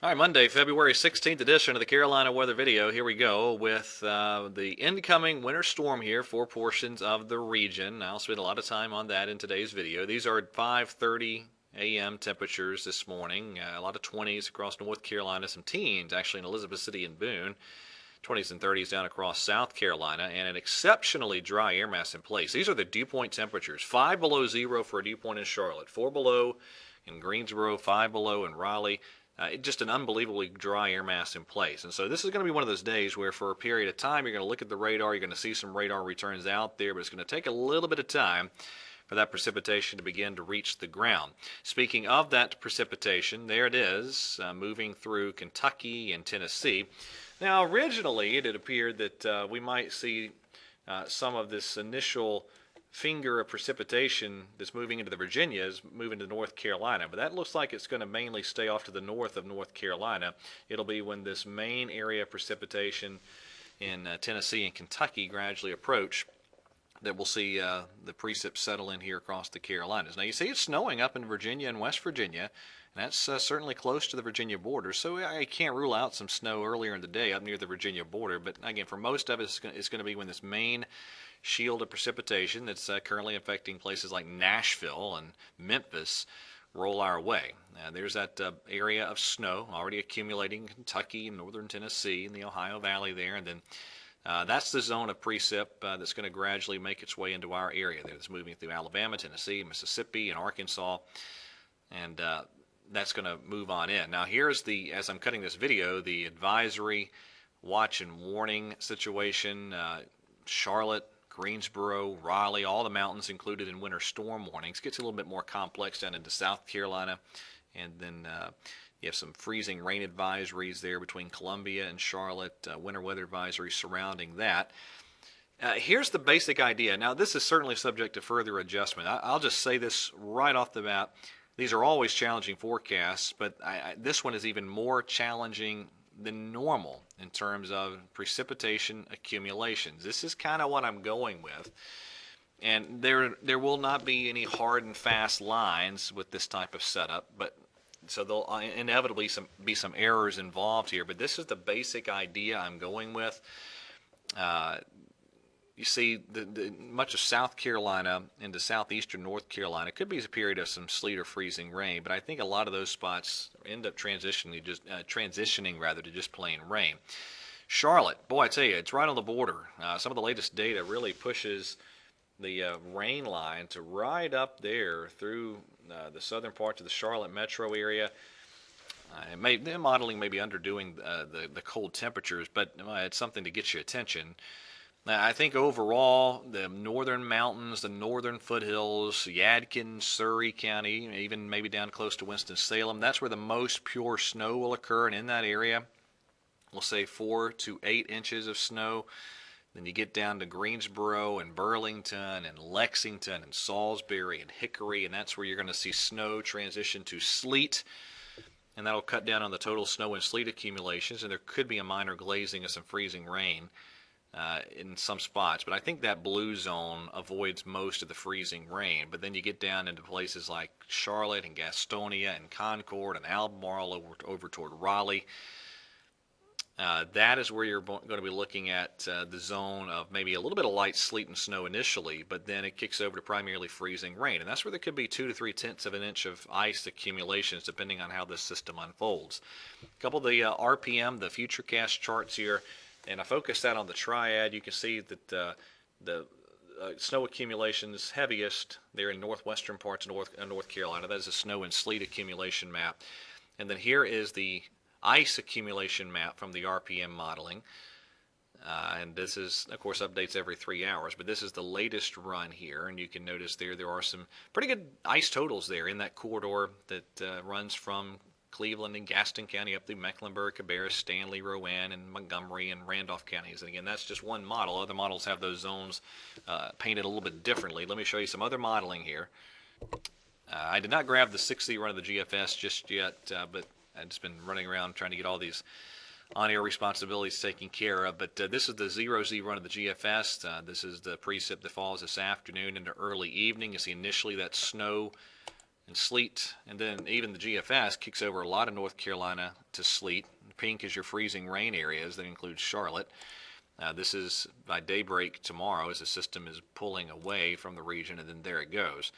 All right, Monday, February 16th edition of the Carolina Weather Video. Here we go with the incoming winter storm here for portions of the region. I'll spend a lot of time on that in today's video. These are 5:30 a.m. temperatures this morning. A lot of 20s across North Carolina, some teens actually in Elizabeth City and Boone. 20s and 30s down across South Carolina, and an exceptionally dry air mass in place. These are the dew point temperatures. 5 below zero for a dew point in Charlotte, 4 below in Greensboro, 5 below in Raleigh. Just an unbelievably dry air mass in place. And so this is going to be one of those days where for a period of time you're going to look at the radar, you're going to see some radar returns out there, but it's going to take a little bit of time for that precipitation to begin to reach the ground. Speaking of that precipitation, there it is, moving through Kentucky and Tennessee. Now originally it had appeared that we might see some of this initial finger of precipitation that's moving into the Virginias, moving to North Carolina, but that looks like it's going to mainly stay off to the north of North Carolina. It'll be when this main area of precipitation in Tennessee and Kentucky gradually approach that we'll see the precip settle in here across the Carolinas. Now you see it's snowing up in Virginia and West Virginia, and that's certainly close to the Virginia border, so I can't rule out some snow earlier in the day up near the Virginia border, but again, for most of it, it's going to be when this main shield of precipitation that's currently affecting places like Nashville and Memphis roll our way. There's that area of snow already accumulating in Kentucky and northern Tennessee and the Ohio Valley there, and then that's the zone of precip that's going to gradually make its way into our area there. It's moving through Alabama, Tennessee, Mississippi, and Arkansas, and that's going to move on in. Now here's the, as I'm cutting this video, the advisory watch and warning situation. Charlotte, Greensboro, Raleigh, all the mountains included in winter storm warnings. Gets a little bit more complex down into South Carolina, and then you have some freezing rain advisories there between Columbia and Charlotte, winter weather advisories surrounding that. Here's the basic idea. Now this is certainly subject to further adjustment. I'll just say this right off the bat. These are always challenging forecasts, but this one is even more challenging than normal in terms of precipitation accumulations. This is kind of what I'm going with, and there will not be any hard and fast lines with this type of setup, but so there'll inevitably be some errors involved here, but this is the basic idea I'm going with. You see, much of South Carolina into southeastern North Carolina could be a period of some sleet or freezing rain, but I think a lot of those spots end up transitioning to just plain rain. Charlotte, boy, I tell you, it's right on the border. Some of the latest data really pushes the rain line to right up there through the southern parts of the Charlotte metro area. The modeling may be underdoing the cold temperatures, but it's something to get your attention. I think overall, the northern mountains, the northern foothills, Yadkin, Surry County, even maybe down close to Winston-Salem, that's where the most pure snow will occur, and in that area, we'll say 4 to 8 inches of snow. Then you get down to Greensboro and Burlington and Lexington and Salisbury and Hickory, and that's where you're going to see snow transition to sleet, and that'll cut down on the total snow and sleet accumulations, and there could be a minor glazing of some freezing rain in some spots, but I think that blue zone avoids most of the freezing rain. But then you get down into places like Charlotte and Gastonia and Concord and Albemarle over toward Raleigh. That is where you're going to be looking at the zone of maybe a little bit of light sleet and snow initially, but then it kicks over to primarily freezing rain, and that's where there could be 2 to 3 tenths of an inch of ice accumulations depending on how this system unfolds. A couple of the RPM, the FUTURECAST charts here, and I focus that on the triad. You can see that the snow accumulation is heaviest there in northwestern parts of North Carolina. That is a snow and sleet accumulation map. And then here is the ice accumulation map from the RPM modeling. And this is, of course, updates every 3 hours, but this is the latest run here. And you can notice there are some pretty good ice totals there in that corridor that runs from Cleveland and Gaston County up through Mecklenburg, Cabarrus, Stanley, Rowan, and Montgomery and Randolph counties. And again, that's just one model. Other models have those zones painted a little bit differently. Let me show you some other modeling here. I did not grab the 6Z run of the GFS just yet, but I've just been running around trying to get all these on-air responsibilities taken care of. But this is the 0Z run of the GFS. This is the precip that falls this afternoon into early evening. You see initially that snow and sleet, and then even the GFS kicks over a lot of North Carolina to sleet. Pink is your freezing rain areas. That includes Charlotte. This is by daybreak tomorrow as the system is pulling away from the region, and then there it goes.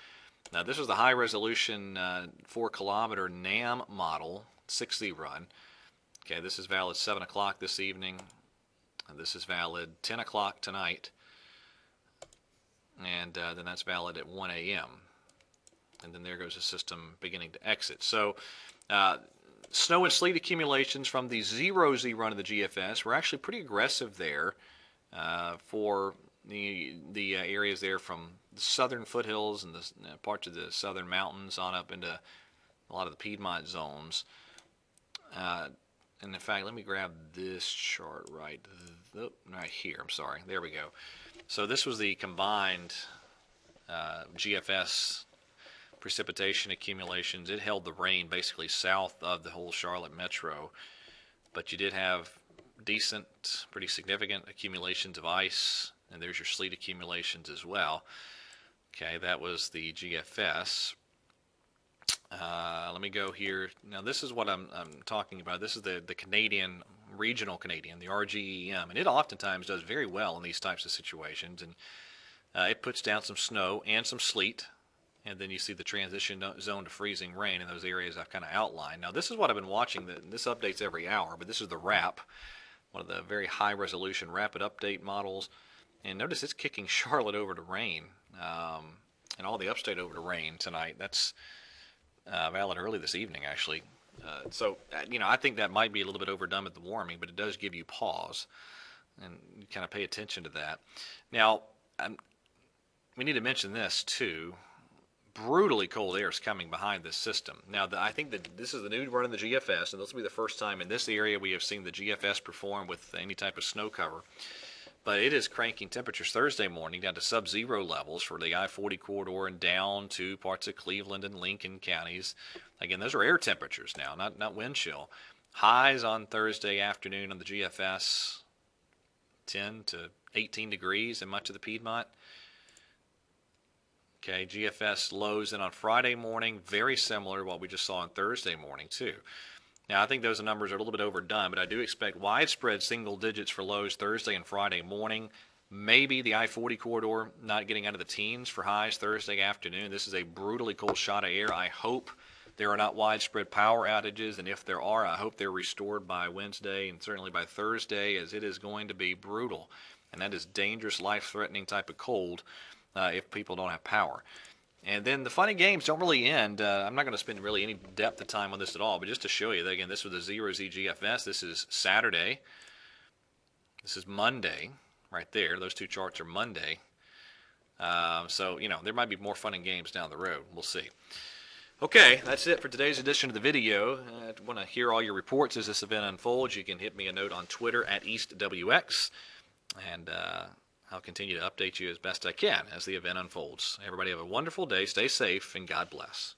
Now this is the high resolution 4-kilometer NAM model 6Z run. Okay, this is valid 7 o'clock this evening. This is valid 10 o'clock tonight. And then that's valid at 1 a.m. And then there goes the system beginning to exit. So snow and sleet accumulations from the 0Z run of the GFS were actually pretty aggressive there for the areas there from the southern foothills and the parts of the southern mountains on up into a lot of the Piedmont zones. And in fact, let me grab this chart right here. I'm sorry. There we go. So this was the combined GFS precipitation accumulations. It held the rain basically south of the whole Charlotte metro, but you did have decent, pretty significant accumulations of ice, and there's your sleet accumulations as well. Okay, that was the GFS. Let me go here. Now this is what I'm talking about. This is the Canadian, regional Canadian, the RGEM, and it oftentimes does very well in these types of situations, and it puts down some snow and some sleet, and then you see the transition zone to freezing rain in those areas I've kind of outlined. Now this is what I've been watching. This updates every hour, but this is the RAP, one of the very high resolution rapid update models, and notice it's kicking Charlotte over to rain, and all the upstate over to rain tonight. That's valid early this evening, actually. So, you know, I think that might be a little bit overdone with the warming, but it does give you pause, and you kind of pay attention to that. Now, we need to mention this, too. Brutally cold air is coming behind this system. Now, I think that this is the new run of the GFS, and this will be the first time in this area we have seen the GFS perform with any type of snow cover. But it is cranking temperatures Thursday morning down to sub-zero levels for the I-40 corridor and down to parts of Cleveland and Lincoln counties. Again, those are air temperatures now, not wind chill. Highs on Thursday afternoon on the GFS, 10 to 18 degrees in much of the Piedmont. Okay, GFS lows in on Friday morning, very similar to what we just saw on Thursday morning too. Now, I think those numbers are a little bit overdone, but I do expect widespread single digits for lows Thursday and Friday morning. Maybe the I-40 corridor not getting out of the teens for highs Thursday afternoon. This is a brutally cold shot of air. I hope there are not widespread power outages, and if there are, I hope they're restored by Wednesday and certainly by Thursday, as it is going to be brutal. And that is dangerous, life-threatening type of cold if people don't have power. And then the fun and games don't really end. I'm not going to spend really any depth of time on this at all, but just to show you that, again, this was the 0Z GFS. This is Saturday. This is Monday right there. Those two charts are Monday. So, you know, there might be more fun and games down the road. We'll see. Okay, that's it for today's edition of the video. I want to hear all your reports as this event unfolds. You can hit me a note on Twitter at EastWX, and I'll continue to update you as best I can as the event unfolds. Everybody have a wonderful day, stay safe, and God bless.